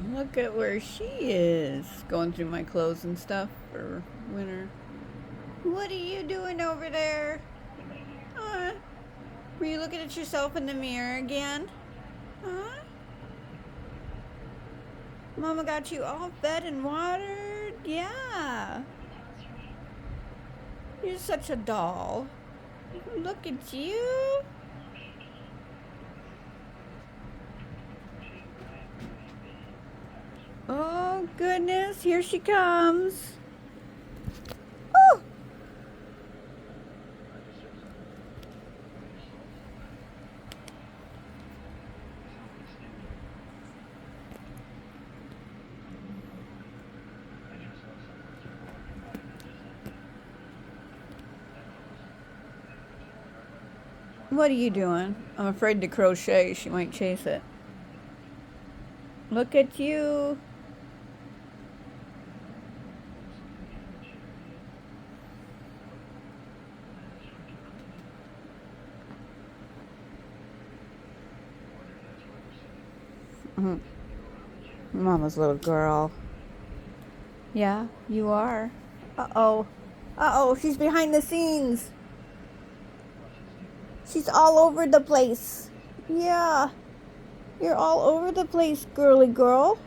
Look at where she is. Going through my clothes and stuff for winter. What are you doing over there? Huh? Were you looking at yourself in the mirror again? Huh? Mama got you all fed and watered? Yeah. You're such a doll. Look at you. Oh, goodness. Here she comes. Oh! What are you doing? I'm afraid to crochet. She might chase it. Look at you. Mhm. Mama's little girl. Yeah, you are. Uh-oh. Uh-oh, she's behind the scenes. She's all over the place. Yeah, you're all over the place, girly girl.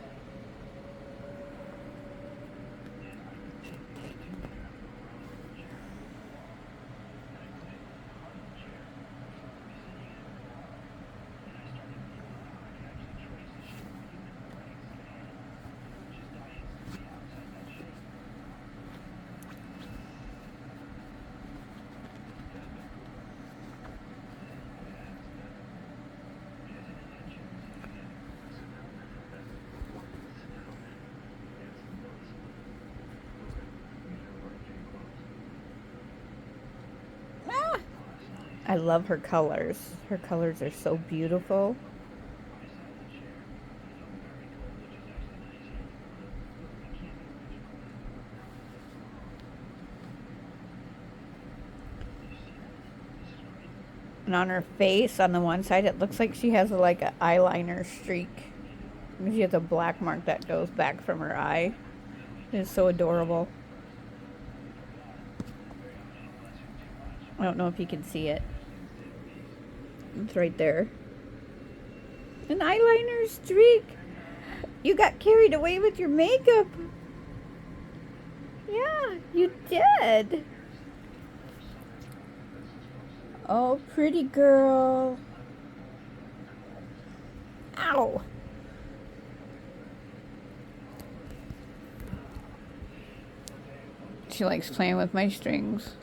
Ah! I love her colors. Her colors are so beautiful. And on her face, on the one side, it looks like she has like an eyeliner streak. She has a black mark that goes back from her eye. It's so adorable. I don't know if you can see it. It's right there. An eyeliner streak. You got carried away with your makeup. Yeah, you did. Oh, pretty girl. Ow. She likes playing with my strings.